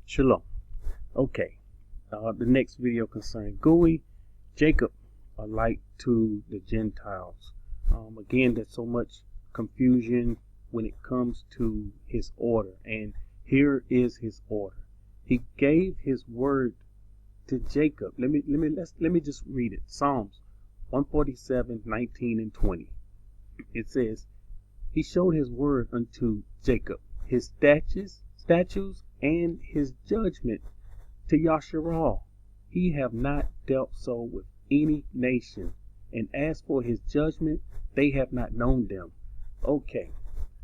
Shalom. Okay. The next video concerning Gui, Jacob, a light to the Gentiles. Again, there's so much confusion when it comes to his order, and here is his order. He gave his word to Jacob. Let me just read it. Psalms 147, 19 and 20. It says, He showed his word unto Jacob, his statutes and his judgment to Yashar'al. He have not dealt so with any nation, and as for his judgment, they have not known them. Okay,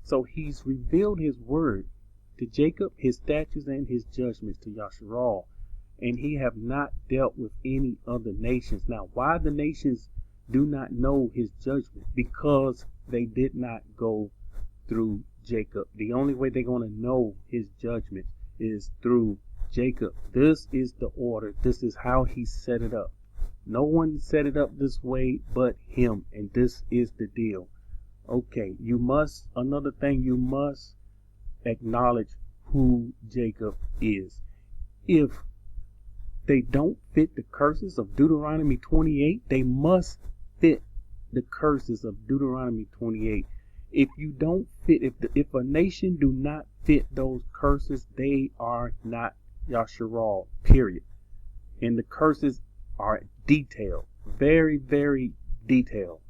so he's revealed his word to Jacob, his statutes and his judgments to Yashar'al, and he have not dealt with any other nations. Now, why the nations do not know his judgment? Because they did not go through Jacob. The only way they're going to know his judgment is through Jacob. This is the order. This is how he set it up. No one set it up this way but him, and this is the deal. Okay, another thing, you must acknowledge who Jacob is. If they don't fit the curses of Deuteronomy 28, they must fit the curses of Deuteronomy 28. If you don't fit, if a nation do not fit those curses, they are not Yashar'al, period. And the curses are detailed, very, very detailed.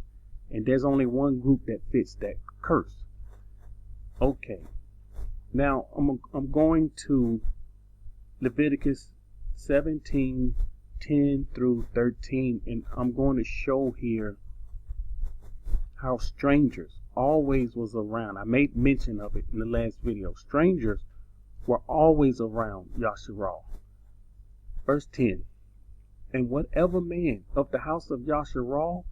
And there's only one group that fits that curse. Okay. Now I'm going to Leviticus 17, 10 through 13, and I'm going to show here how strangers always was around. I made mention of it in the last video. Strangers were always around Yashar'al. Verse 10, And whatever man of the house of Yashar'al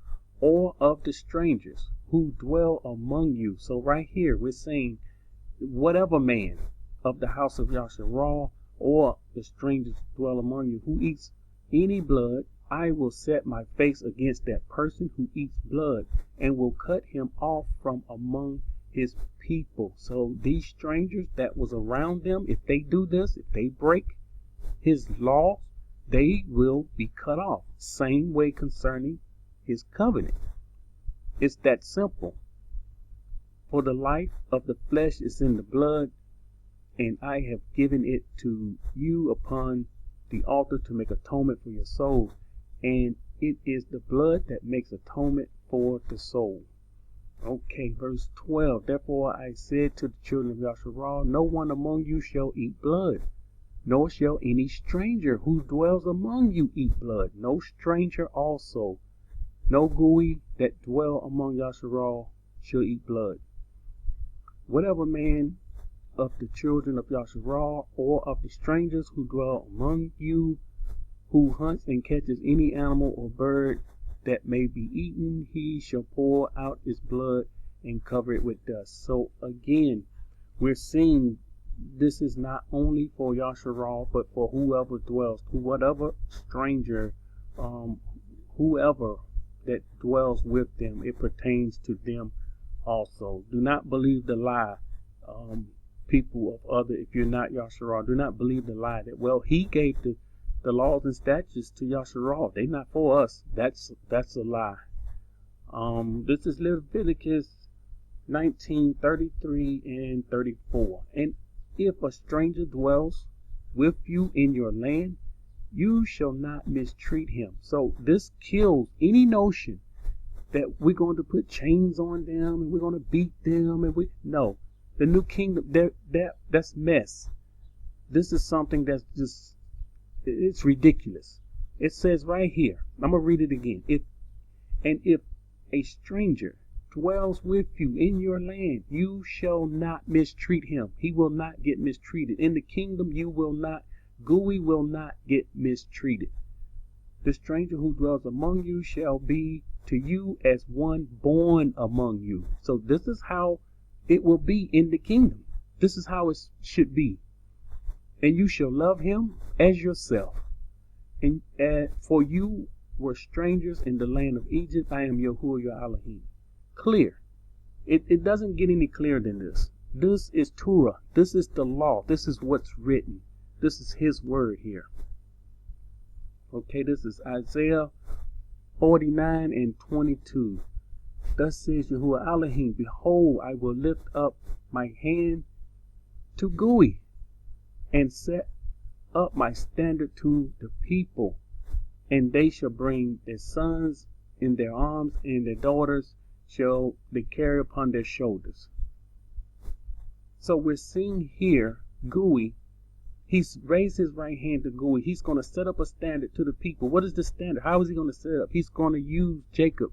or of the strangers who dwell among you. So right here we're saying whatever man of the house of Yashar'al or the strangers who dwell among you who eats any blood, I will set my face against that person who eats blood and will cut him off from among his people. So these strangers that was around them, if they do this, if they break his law, they will be cut off. Same way concerning his covenant. It's that simple. For the life of the flesh is in the blood, and I have given it to you upon the altar to make atonement for your soul. And it is the blood that makes atonement for the soul. Okay, verse 12. Therefore I said to the children of Yashar'al, no one among you shall eat blood, nor shall any stranger who dwells among you eat blood. No stranger also, no Gui that dwell among Yashar'al shall eat blood. Whatever man of the children of Yashar'al or of the strangers who dwell among you, who hunts and catches any animal or bird that may be eaten, he shall pour out his blood and cover it with dust. So again, we're seeing this is not only for Yashar'al, but for whoever dwells, whatever stranger, whoever that dwells with them, it pertains to them also. Do not believe the lie, people of other, if you're not Yashar'al, do not believe the lie that, well, he gave the laws and statutes to Yashar'al. They're not for us. That's a lie. This is Leviticus 19:33 and 34. And if a stranger dwells with you in your land, you shall not mistreat him. So this kills any notion that we're going to put chains on them and we're going to beat them, and no. The new kingdom, that's mess. This is something that's just, it's ridiculous. It says right here, I'm going to read it again. If a stranger dwells with you in your land, you shall not mistreat him. He will not get mistreated. In the kingdom, Gui will not get mistreated. The stranger who dwells among you shall be to you as one born among you. So this is how it will be in the kingdom. This is how it should be. And you shall love him as yourself. And for you were strangers in the land of Egypt. I am Yahuwah your Elohim. Clear. It doesn't get any clearer than this. This is Torah. This is the law. This is what's written. This is his word here. Okay, this is Isaiah 49 and 22. Thus says Yahuwah Elohim, behold, I will lift up my hand to Gui and set up my standard to the people, and they shall bring their sons in their arms, and their daughters shall they carry upon their shoulders. So we're seeing here Gui. He's raised his right hand to Gui. He's going to set up a standard to the people. What is the standard? How is he going to set it up? He's going to use Jacob.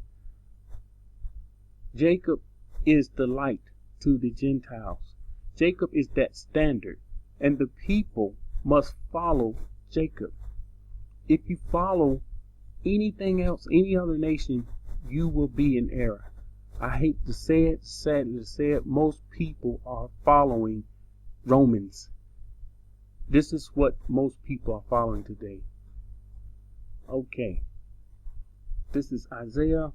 Jacob is the light to the Gentiles. Jacob is that standard, and the people must follow Jacob. If you follow anything else, any other nation, you will be in error. I hate to say it, sadly to say it, most people are following Romans. This is what most people are following today. Okay. This is Isaiah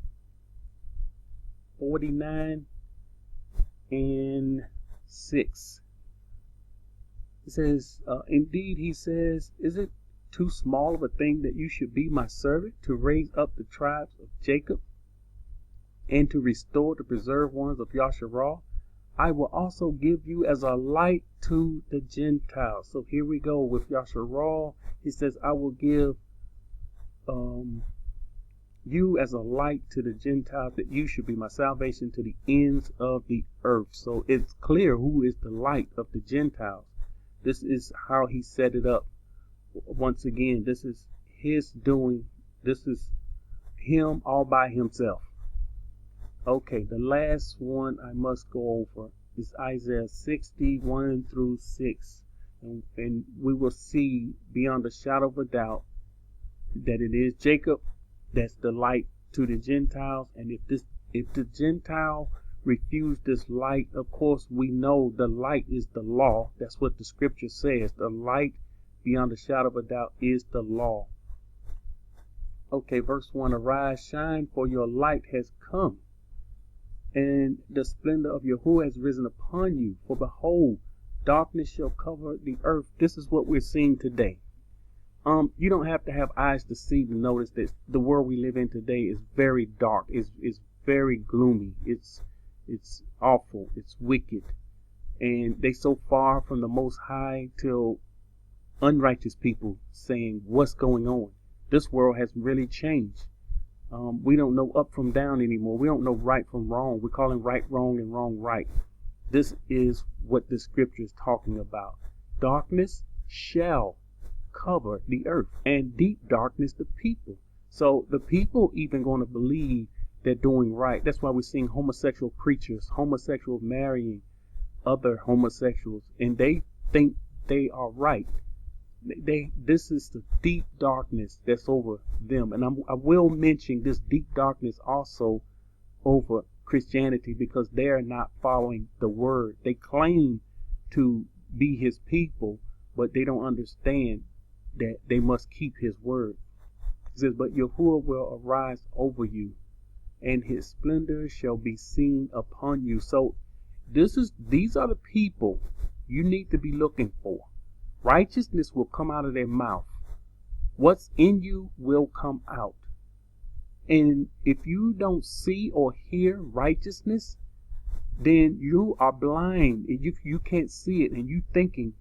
49 and 6. It says, indeed, he says, is it too small of a thing that you should be my servant to raise up the tribes of Jacob and to restore the preserved ones of Yashar'al? I will also give you as a light to the Gentiles. So here we go with Yashar'al. He says, I will give you as a light to the Gentiles, that you should be my salvation to the ends of the earth. So it's clear who is the light of the Gentiles. This is how he set it up. Once again, this is his doing. This is him all by himself. Okay, the last one I must go over is Isaiah 61 through 6. And we will see beyond a shadow of a doubt that it is Jacob that's the light to the Gentiles. And if the Gentile refuse this light, of course we know the light is the law. That's what the scripture says. The light beyond a shadow of a doubt is the law. Okay, verse 1, arise, shine, for your light has come, and the splendor of Yahuwah has risen upon you. For behold, darkness shall cover the earth. This is what we're seeing today. You don't have to have eyes to see to notice that the world we live in today is very dark. It's very gloomy. It's awful. It's wicked. And they so far from the Most High till unrighteous people saying, what's going on? This world has really changed. We don't know up from down anymore. We don't know right from wrong. We're calling right wrong and wrong right. This is what the scripture is talking about. Darkness shall cover the earth, and deep darkness the people. So the people even going to believe they're doing right. That's why we're seeing homosexual preachers, homosexuals marrying other homosexuals, and they think they are right. This is the deep darkness that's over them. And I will mention this deep darkness also over Christianity, because they are not following the word. They claim to be his people, but they don't understand that they must keep his word. It says, but Yahuwah will arise over you, and his splendor shall be seen upon you. So these are the people you need to be looking for. Righteousness will come out of their mouth. What's in you will come out. And if you don't see or hear righteousness, then you are blind. You can't see it, and you thinking,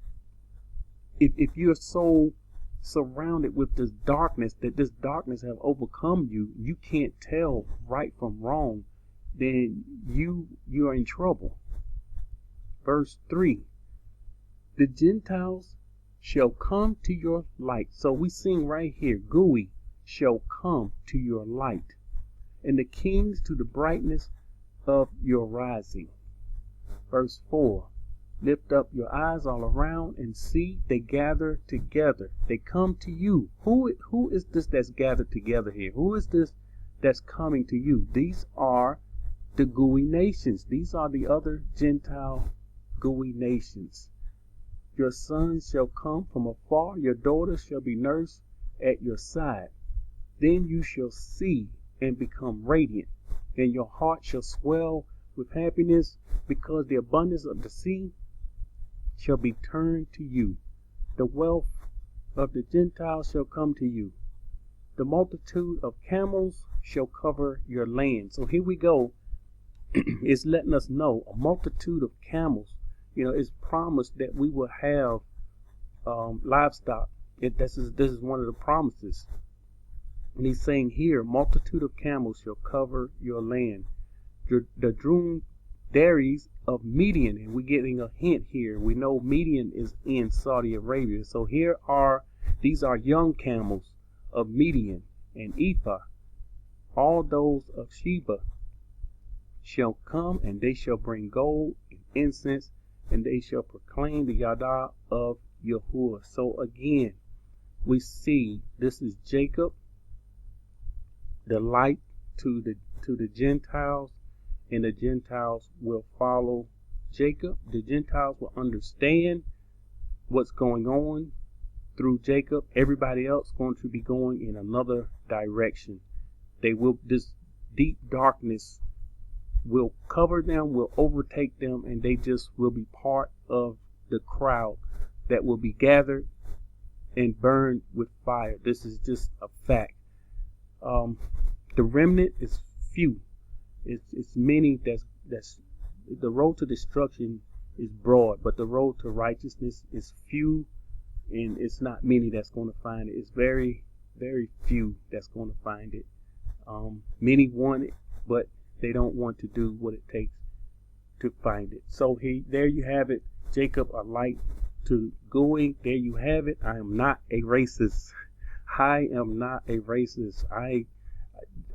if you're so surrounded with this darkness, that this darkness have overcome you, you can't tell right from wrong, then you are in trouble. Verse 3, the Gentiles shall come to your light. So we sing right here, Gui shall come to your light, and the kings to the brightness of your rising. Verse 4, lift up your eyes all around and see, they gather together. They come to you. Who is this that's gathered together here? Who is this that's coming to you? These are the Gui nations. These are the other Gentile Gui nations. Your sons shall come from afar, your daughters shall be nursed at your side. Then you shall see and become radiant, and your heart shall swell with happiness, because the abundance of the sea shall be turned to you. The wealth of the Gentiles shall come to you. The multitude of camels shall cover your land. So here we go. It's letting us know a multitude of camels. It's promised that we will have livestock. This is one of the promises. And he's saying here, multitude of camels shall cover your land. The dromedaries of Midian, and we're getting a hint here. We know Midian is in Saudi Arabia. So these are young camels of Midian and Ephah. All those of Sheba shall come, and they shall bring gold and incense, and they shall proclaim the Yada of Yahuwah. So again, we see this is Jacob, the light to the Gentiles, and the Gentiles will follow Jacob. The Gentiles will understand what's going on through Jacob. Everybody else going to be going in another direction. This deep darkness will cover them, will overtake them, and they just will be part of the crowd that will be gathered and burned with fire. This is just a fact. The remnant is few. It's many. That's the road to destruction is broad, but the road to righteousness is few, and it's not many that's going to find it. It's very, very few that's going to find it. Many want it, but they don't want to do what it takes to find it. So there you have it. Jacob, a light to Gui. There you have it. I am not a racist. I am not a racist.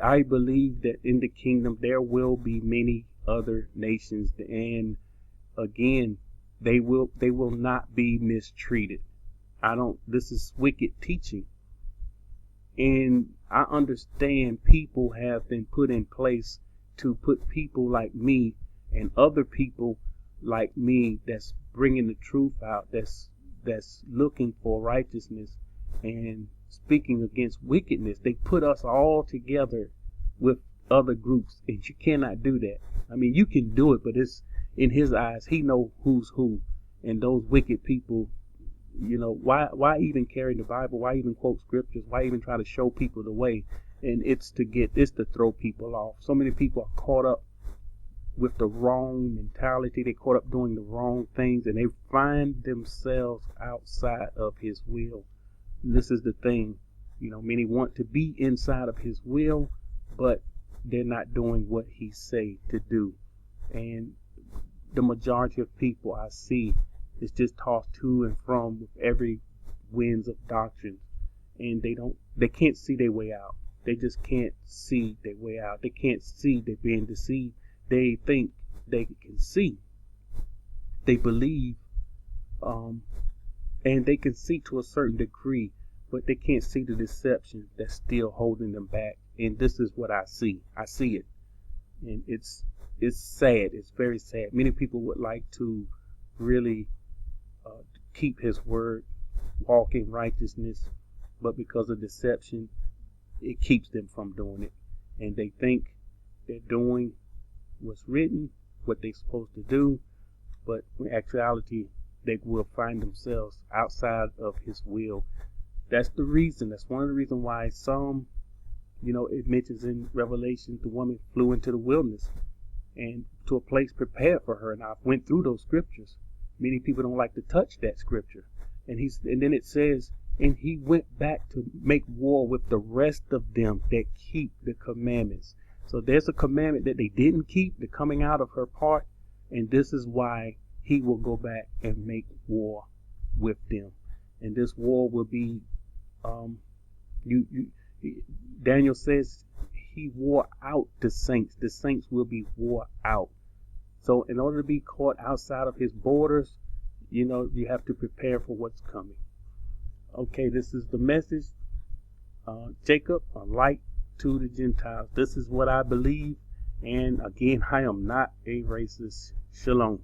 I believe that in the kingdom there will be many other nations, and again, they will not be mistreated. This is wicked teaching. And I understand people have been put in place to put people like me and other people like me that's bringing the truth out, that's looking for righteousness and speaking against wickedness. They put us all together with other groups, and you cannot do that. I mean, you can do it, but it's in his eyes. He knows who's who, and those wicked people. Why even carry the Bible? Why even quote scriptures? Why even try to show people the way? And it's to throw people off. So many people are caught up with the wrong mentality. They caught up doing the wrong things, and they find themselves outside of his will. And this is the thing. Many want to be inside of his will, but they're not doing what he say to do. And the majority of people I see is just tossed to and from with every winds of doctrine, and they can't see their way out. They just can't see their way out. They can't see they're being deceived. They think they can see. They believe, and they can see to a certain degree, but they can't see the deception that's still holding them back. And this is what I see. I see it, and it's sad. It's very sad. Many people would like to really keep his word, walk in righteousness, but because of deception, it keeps them from doing it. And they think they're doing what's written, what they're supposed to do, but in actuality, they will find themselves outside of his will. That's the reason. That's one of the reasons why some, it mentions in Revelation, the woman flew into the wilderness and to a place prepared for her. And I went through those scriptures. Many people don't like to touch that scripture. And then it says, and he went back to make war with the rest of them that keep the commandments. So there's a commandment that they didn't keep, the coming out of her part. And this is why he will go back and make war with them. And this war will be, Daniel says he wore out the saints. The saints will be wore out. So in order to be caught outside of his borders, you have to prepare for what's coming. Okay, this is the message. Jacob, a light to the Gentiles. This is what I believe. And again, I am not a racist. Shalom.